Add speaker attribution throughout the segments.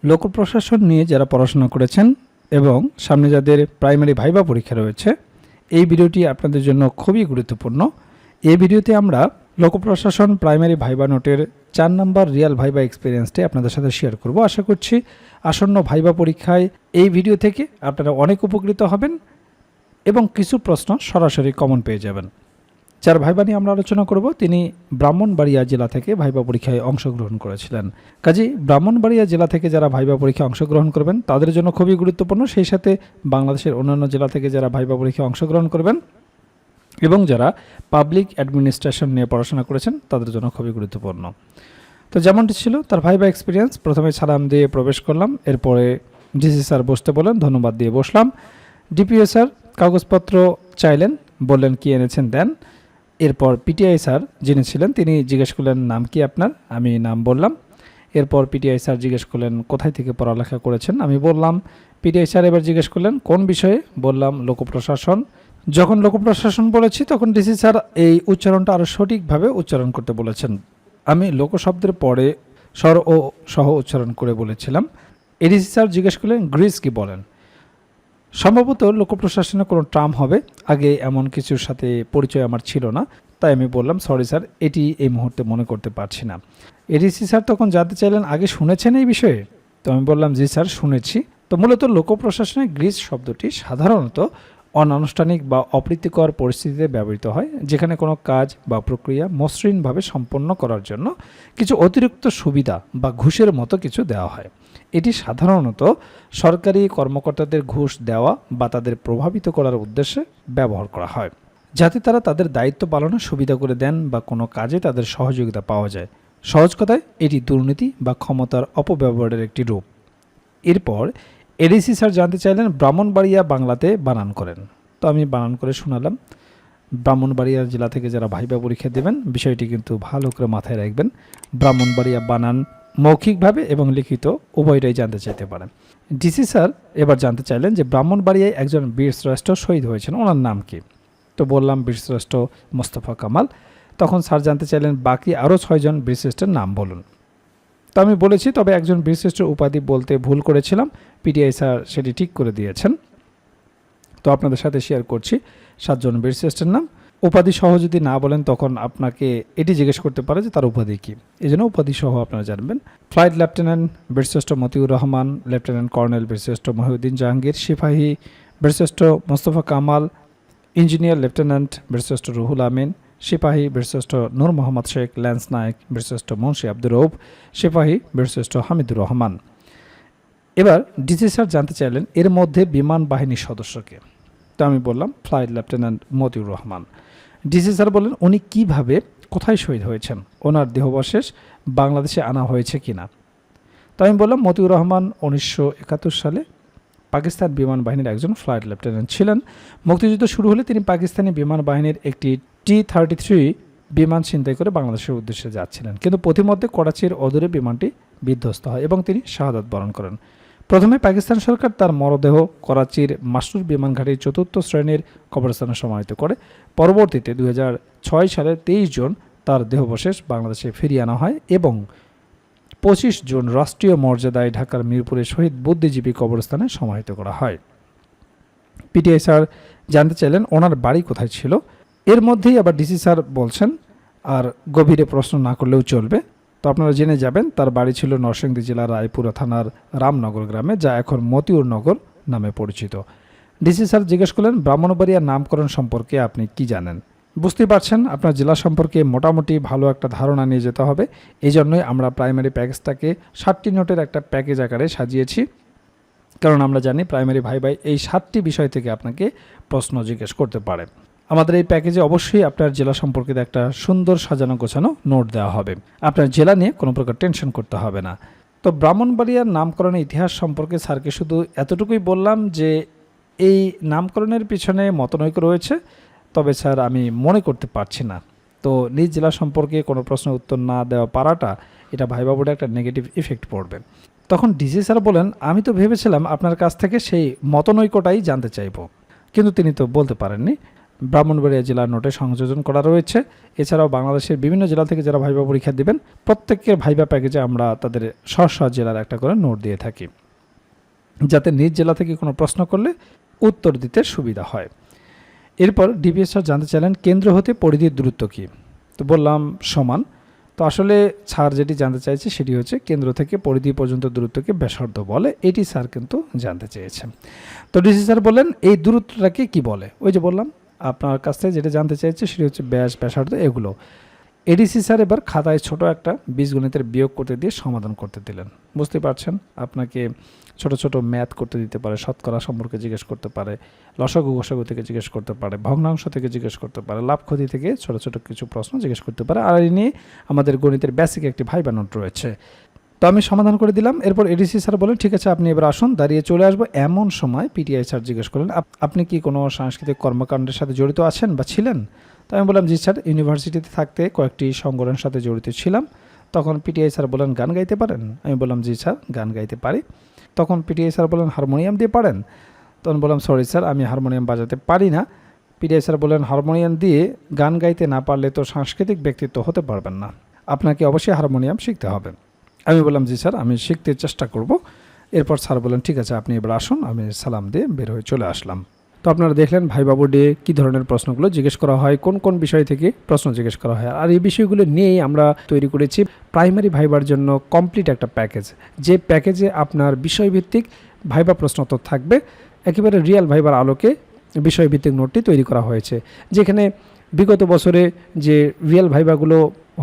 Speaker 1: লোক প্রশাসন নিয়ে যারা পড়াশোনা করেছেন এবং সামনে যাদের প্রাইমারি ভাইবা পরীক্ষা রয়েছে, এই ভিডিওটি আপনাদের জন্য খুবই গুরুত্বপূর্ণ। এই ভিডিওতে আমরা লোক প্রশাসন প্রাইমারি ভাইবা নোটের 4 নম্বর রিয়াল ভাইবা এক্সপিরিয়েন্সটি আপনাদের সাথে শেয়ার করব। আশা করছি আসন্ন ভাইবা পরীক্ষায় এই ভিডিও থেকে আপনারা অনেক উপকৃত হবেন এবং কিছু প্রশ্ন সরাসরি কমন পেয়ে যাবেন। যার ভাইবা নিয়ে আমরা আলোচনা করব, তিনি ব্রাহ্মণবাড়িয়া জেলা থেকে ভাইবা পরীক্ষায় অংশগ্রহণ করেছিলেন। কাজেই ব্রাহ্মণবাড়িয়া জেলা থেকে যারা ভাইবা পরীক্ষায় অংশগ্রহণ করবেন তাদের জন্য খুবই গুরুত্বপূর্ণ। সেই সাথে বাংলাদেশের অন্যান্য জেলা থেকে যারা ভাইবা পরীক্ষায় অংশগ্রহণ করবেন এবং যারা পাবলিক অ্যাডমিনিস্ট্রেশন নিয়ে পড়াশোনা করেছেন তাদের জন্য খুবই গুরুত্বপূর্ণ। তো যেমনটি ছিল তার ভাইবা এক্সপিরিয়েন্স, প্রথমে সালাম দিয়ে প্রবেশ করলাম, এরপরে ডিসি স্যার বসতে বলেন, ধন্যবাদ দিয়ে বসলাম। ডিপিও স্যার কাগজপত্র চাইলেন, বললেন কি এনেছেন দেন। এরপর পিটিআই স্যার যিনি ছিলেন তিনি জিজ্ঞেস করলেন নাম কি আপনার, আমি নাম বললাম। এরপর পিটিআই স্যার জিজ্ঞেস করলেন কোথায় থেকে পড়ালেখা করেছেন, আমি বললাম। পিটিআই স্যার এবার জিজ্ঞেস করলেন কোন বিষয়ে, বললাম লোক প্রশাসন। যখন লোক প্রশাসন বলেছি তখন ডিসি স্যার এই উচ্চারণটা আরও সঠিকভাবে উচ্চারণ করতে বলেছেন। আমি লোক শব্দের পরে স্বর ও সহ উচ্চারণ করে বলেছিলাম। এডিসি স্যার জিজ্ঞেস করলেন গ্রিস কি বলেন। সম্ভবত লোক প্রশাসনের কোনো টার্ম হবে, আগে এমন কিছুর সাথে পরিচয় আমার ছিল না, তাই আমি বললাম সরি স্যার, এটি এই মুহূর্তে মনে করতে পারছি না। এডিসি স্যার তখন জানতে চাইলেন আগে শুনেছেন এই বিষয়ে, তো আমি বললাম জি স্যার শুনেছি। তো মূলত লোক প্রশাসনে গ্রিস শব্দটি সাধারণত অনানুষ্ঠানিক বা অপ্রীতিকর পরিস্থিতিতে ব্যবহৃত হয়, যেখানে কোনো কাজ বা প্রক্রিয়া মসৃণভাবে সম্পন্ন করার জন্য কিছু অতিরিক্ত সুবিধা বা ঘুষের মতো কিছু দেওয়া হয়। এটি সাধারণত সরকারি কর্মকর্তাদের ঘুষ দেওয়া বা তাদের প্রভাবিত করার উদ্দেশ্যে ব্যবহার করা হয়, যাতে তারা তাদের দায়িত্ব পালনে সুবিধা করে দেন বা কোনো কাজে তাদের সহযোগিতা পাওয়া যায়। সহজ কথায় এটি দুর্নীতি বা ক্ষমতার অপব্যবহারের একটি রূপ। এরপর এডিসি স্যার জানতে চাইলেন ব্রাহ্মণবাড়িয়া বাংলাতে বানান করেন, তো আমি বানান করে শোনালাম। ব্রাহ্মণবাড়িয়া জেলা থেকে যারা ভাইবা পরীক্ষা দেবেন বিষয়টি কিন্তু ভালো করে মাথায় রাখবেন। ব্রাহ্মণবাড়িয়া বানান মৌখিকভাবে এবং লিখিত উভয়টাই জানতে চাইতে পারেন। ডিসি স্যার এবার জানতে চাইলেন যে ব্রাহ্মণবাড়িয়ায় একজন বীরশ্রেষ্ঠ শহীদ হয়েছেন, ওনার নাম কি, তো বললাম বীরশ্রেষ্ঠ মোস্তফা কামাল। তখন স্যার জানতে চাইলেন বাকি আরও 6 জন বীরশ্রেষ্ঠের নাম বলুন, তো আমি বলেছি তবে একজন বীরশ্রেষ্ঠ উপাধি বলতে ভুল করেছিলাম, পিটিআই স্যার সেটি ঠিক করে দিয়েছেন। তো আপনাদের সাথে শেয়ার করছি 7 জন বীরশ্রেষ্ঠের নাম। উপাধি সহ যদি না বলেন তখন আপনাকে এটি জিজ্ঞেস করতে পারে যে তার উপাধি কী, এই জন্য উপাধি সহ আপনারা জানবেন। ফ্লাইট লেফটেন্যান্ট বীরশ্রেষ্ঠ মতিউর রহমান, লেফটেন্যান্ট কর্নেল বীরশ্রেষ্ঠ মহিউদ্দিন জাহাঙ্গীর, সিপাহী বীরশ্রেষ্ঠ মোস্তফা কামাল, ইঞ্জিনিয়ার লেফটেন্যান্ট বীরশ্রেষ্ঠ রুহুল আমিন, সিপাহী বীরশ্রেষ্ঠ নূর মোহাম্মদ শেখ, ল্যান্স নায়েক বীরশ্রেষ্ঠ মুন্সি আব্দুর রউফ, সিপাহী বীরশ্রেষ্ঠ হামিদুর রহমান। এবার ডিসি স্যার জানতে চাইলেন এর মধ্যে বিমান বাহিনীর সদস্যকে, তো আমি বললাম flight lieutenant Motiur Rahman. DC sir বললেন উনি কিভাবে কোথায় শহীদ হয়েছেন, ওনার দেহাবশেষ বাংলাদেশে আনা হয়েছে কিনা, তো আমি বললাম মতিউর রহমান 1971 সালে পাকিস্তান বিমান বাহিনীর একজন ফ্লাইট লেফটেন্যান্ট ছিলেন। মুক্তিযুদ্ধ শুরু হলে তিনি পাকিস্তানি বিমান বাহিনীর একটি T-33 বিমান ছিনতাই করে বাংলাদেশের উদ্দেশ্যে যাচ্ছিলেন, কিন্তু পথিমধ্যে করাচির অদূরে বিমানটি বিধ্বস্ত হয় এবং তিনি শাহাদাত বরণ করেন। প্রথমে পাকিস্তান সরকার তার মরদেহ করাচির মাসরুর বিমান ঘাঁটির 4র্থ শ্রেণীর কবরস্থানে সমাহিত করে। পরবর্তীতে 2006 সালের 23 জুন তার দেহাবশেষ বাংলাদেশে ফিরিয়ে আনা হয় এবং 25 জুন রাষ্ট্রীয় মর্যাদায় ঢাকার মিরপুরের শহীদ বুদ্ধিজীবী কবরস্থানে সমাহিত করা হয়। পিটিআই স্যার জানতে চাইলেন ওনার বাড়ি কোথায় ছিল। এর মধ্যেই আবার ডিসি স্যার বলছেন আর গভীরে প্রশ্ন না করলেও চলবে, তো আপনারা জেনে যাবেন তার বাড়ি ছিল নরসিংদী জেলার রায়পুরা থানার রামনগর গ্রামে, যা এখন মতিউর নগর নামে পরিচিত। ডিসি স্যার জিজ্ঞেস করলেন ব্রাহ্মণবাড়িয়ার নামকরণ সম্পর্কে আপনি কি জানেন। বুঝতেই পারছেন আপনার জেলা সম্পর্কে মোটামুটি ভালো একটা ধারণা নিয়ে যেতে হবে, এই জন্যই আমরা প্রাইমারি প্যাকেজটাকে 7টি নোটের একটা প্যাকেজ আকারে সাজিয়েছি, কারণ আমরা জানি প্রাইমারি ভাইবাই এই 7টি বিষয় থেকে আপনাকে প্রশ্ন জিজ্ঞেস করতে পারে। আমাদের এই প্যাকেজে অবশ্যই আপনার জেলা সম্পর্কে একটা সুন্দর সাজানো গোছানো নোট দেওয়া হবে, আপনার জেলা নিয়ে কোনো প্রকার টেনশন করতে হবে না। তো ব্রাহ্মণবাড়িয়ার নামকরণের ইতিহাস সম্পর্কে স্যারকে শুধু এতটুকুই বললাম যে এই নামকরণের পিছনে মতনৈক্য রয়েছে, তবে স্যার আমি মনে করতে পারছি না। তো নিজ জেলা সম্পর্কে কোনো প্রশ্নের উত্তর না দেওয়া পারাটা এটা ভাইবা বোর্ডে একটা নেগেটিভ ইফেক্ট পড়বে। তখন ডিসি স্যার বলেন আমি তো ভেবেছিলাম আপনার কাছ থেকে সেই মতনৈক্যটাই জানতে চাইব, কিন্তু তিনি তো বলতে পারেননি। ব্রাহ্মণবাড়িয়া জেলার নোটে সংযোজন করা রয়েছে। এছাড়াও বাংলাদেশের বিভিন্ন জেলা থেকে যারা ভাইবা পরীক্ষা দেবেন প্রত্যেকের ভাইবা প্যাকেজে আমরা তাদের স্ব জেলার একটা করে নোট দিয়ে থাকি, যাতে নিজ জেলা থেকে কোনো প্রশ্ন করলে উত্তর দিতে সুবিধা হয়। এরপর ডিপিএস স্যার জানতে চাইলেন কেন্দ্র হতে পরিধির দূরত্ব কী। তো বললাম সমান। তো আসলে স্যার যেটি জানতে চাইছে সেটি হচ্ছে কেন্দ্র থেকে পরিধি পর্যন্ত দূরত্বকে ব্যাসার্ধ বলে, এটি স্যার কিন্তু জানতে চেয়েছেন। তো ডিসি স্যার বললেন এই দূরত্বটাকে কি বলে। ওই যে বললাম আপনার কাছ থেকে যেটা জানতে চাইছে সেটি হচ্ছে ব্যাস, ব্যাসার্ধ, এগুলো। এডিসি স্যার এবার খাতায় ছোট একটা বীজগণিতের বিয়োগ করতে দিয়ে সমাধান করতে দিলেন। বুঝতে পারছেন, আপনাকে ছোট ছোট ম্যাথ করতে দিতে পারে, শতকরা সম্পর্কে জিজ্ঞেস করতে পারে, লসাগু গসাগু থেকে জিজ্ঞেস করতে পারে, ভগ্নাংশ থেকে জিজ্ঞেস করতে পারে, লাভ ক্ষতি থেকে ছোট ছোট কিছু প্রশ্ন জিজ্ঞেস করতে পারে। আর এই নিয়ে আমাদের গণিতের বেসিক একটি ভাইবা নোট রয়েছে। তো আমি সমাধান করে দিলাম। এরপর এডিসি স্যার বলেন ঠিক আছে আপনি এবার আসুন, দাঁড়িয়ে চলে আসবো। এমন সময় পিটিআই স্যার জিজ্ঞেস করলেন আপনি কি কোনো সাংস্কৃতিক কর্মকাণ্ডের সাথে জড়িত আছেন বা ছিলেন। তো আমি বললাম জি স্যার, ইউনিভার্সিটিতে থাকতে কয়েকটি সংগঠনের সাথে জড়িত ছিলাম। তখন পিটিআই স্যার বলেন গান গাইতে পারেন। আমি বললাম জি স্যার, গান গাইতে পারি। তখন পিটিআই স্যার বলেন হারমোনিয়াম দিয়ে পারেন। তখন বললাম সরি স্যার, আমি হারমোনিয়াম বাজাতে পারি না। পিটিআই স্যার বলেন হারমোনিয়াম দিয়ে গান গাইতে না পারলে তো সাংস্কৃতিক ব্যক্তিত্ব হতে পারবেন না, আপনাকে অবশ্যই হারমোনিয়াম শিখতে হবে। আমি বললাম জি স্যার, আমি শিখতে চেষ্টা করব। এরপর স্যার বলেন ঠিক আছে আপনি এবার আসুন। আমি সালাম দিয়ে বের হয়ে চলে আসলাম। তো আপনারা দেখলেন ভাইবা বোর্ডে কী ধরনের প্রশ্নগুলো জিজ্ঞেস করা হয়, কোন কোন বিষয় থেকে প্রশ্ন জিজ্ঞেস করা হয়। আর এই বিষয়গুলো নিয়েই আমরা তৈরি করেছি প্রাইমারি ভাইবার জন্য কমপ্লিট একটা প্যাকেজ, যে প্যাকেজে আপনার বিষয়ভিত্তিক ভাইবা প্রশ্নোত্তর থাকবে। একেবারে রিয়েল ভাইবার আলোকে বিষয়ভিত্তিক নোটটি তৈরি করা হয়েছে, যেখানে বিগত বছরে যে রিয়েল ভাইবাগুলো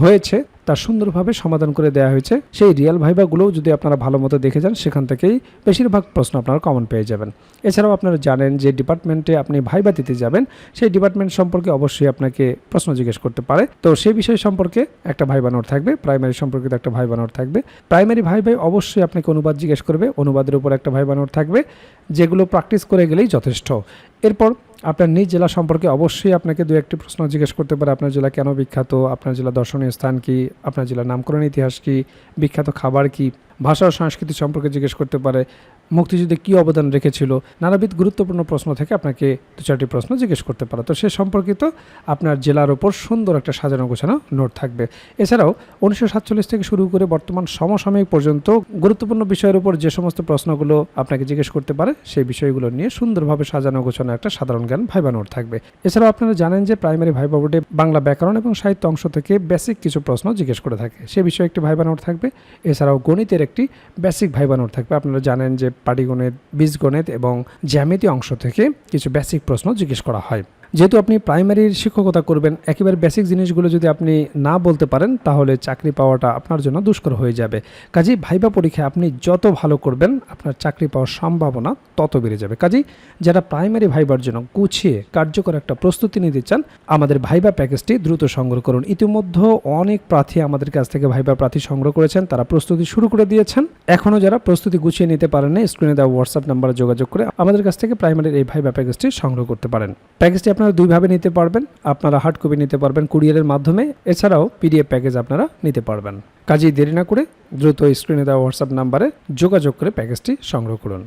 Speaker 1: হয়েছে তা সুন্দরভাবে সমাধান করে দেওয়া হয়েছে। সেই রিয়েল ভাইবাগুলোও যদি আপনারা ভালো মতো দেখে যান সেখান থেকেই বেশিরভাগ প্রশ্ন আপনারা কমন পেয়ে যাবেন। এছাড়াও আপনারা জানেন যে ডিপার্টমেন্টে আপনি ভাইবা দিতে যাবেন, সেই ডিপার্টমেন্ট সম্পর্কে অবশ্যই আপনাকে প্রশ্ন জিজ্ঞেস করতে পারে। তো সেই বিষয় সম্পর্কে একটা ভাইবা নোট থাকবে, প্রাইমারি সম্পর্কিত একটা ভাইবা নোট থাকবে। প্রাইমারি ভাইবাই অবশ্যই আপনাকে অনুবাদ জিজ্ঞেস করবে, অনুবাদের উপর একটা ভাইবা নোট থাকবে, যেগুলো প্র্যাকটিস করে গেলেই যথেষ্ট। এরপর আপনার নিজ জেলা সম্পর্কে অবশ্যই আপনাকে দু একটি প্রশ্ন জিজ্ঞেস করতে পারে। আপনার জেলা কেন বিখ্যাত, আপনার জেলা দর্শনীয় স্থান কি, আপনার জেলার নামকরণ ইতিহাস কি, বিখ্যাত খাবার কি, ভাষা ও সংস্কৃতি সম্পর্কে জিজ্ঞেস করতে পারে, মুক্তিযুদ্ধে কী অবদান রেখেছিল, নানাবিধ গুরুত্বপূর্ণ প্রশ্ন থেকে আপনাকে দু চারটি প্রশ্ন জিজ্ঞেস করতে পারে। তো সে সম্পর্কিত আপনার জেলার ওপর সুন্দর একটা সাজানো গোছানো নোট থাকবে। এছাড়াও 1947 থেকে শুরু করে বর্তমান সমসাময়িক পর্যন্ত গুরুত্বপূর্ণ বিষয়ের উপর যে সমস্ত প্রশ্নগুলো আপনাকে জিজ্ঞেস করতে পারে সেই বিষয়গুলো নিয়ে সুন্দরভাবে সাজানো গোছানো একটা সাধারণ জ্ঞান ভাইবা নোট থাকবে। এছাড়াও আপনারা জানেন যে প্রাইমারি ভাইবা বোর্ডে বাংলা ব্যাকরণ এবং সাহিত্য অংশ থেকে বেসিক কিছু প্রশ্ন জিজ্ঞেস করে থাকে, সে বিষয়ে একটি ভাইবা নোট থাকবে। এছাড়াও গণিতের একটি বেসিক ভাইবা নোট থাকবে। আপনারা জানেন যে পাটিগণিত, বীজগণিত এবং জ্যামিতি অংশ থেকে কিছু বেসিক প্রশ্ন জিজ্ঞেস করা হয়। যেহেতু আপনি প্রাইমারির শিক্ষকতা করবেন, একেবারে বেসিক জিনিসগুলো যদি আপনি না বলতে পারেন তাহলে চাকরি পাওয়াটা আপনার জন্য দুষ্কর হয়ে যাবে। কাজেই ভাইবা পরীক্ষায় আপনি যত ভালো করবেন আপনার চাকরি পাওয়ার সম্ভাবনা তত বেড়ে যাবে। কাজেই যারা প্রাইমারি ভাইবার জন্য গুছিয়ে কার্যকর একটা প্রস্তুতি নিতে চান, আমাদের ভাইবা প্যাকেজটি দ্রুত সংগ্রহ করুন। ইতিমধ্যে অনেক প্রার্থী আমাদের কাছ থেকে ভাইবা প্রার্থী সংগ্রহ করেছেন, তারা প্রস্তুতি শুরু করে দিয়েছেন। এখনও যারা প্রস্তুতি গুছিয়ে নিতে পারেন না, স্ক্রিনে দেওয়া হোয়াটসঅ্যাপ নাম্বারে যোগাযোগ করে আমাদের কাছ থেকে প্রাইমারির এই ভাইবা প্যাকেজটি সংগ্রহ করতে পারেন। প্যাকেজটি আপনারা দুইভাবে নিতে পারবেন, আপনারা হার্ড কপি নিতে পারবেন কুরিয়ারের মাধ্যমে, এছাড়াও পিডিএফ প্যাকেজ আপনারা নিতে পারবেন। কাজেই দেরি না করে দ্রুত স্ক্রিনে দেওয়া হোয়াটসঅ্যাপ নাম্বারে যোগাযোগ করে প্যাকেজটি সংগ্রহ করুন।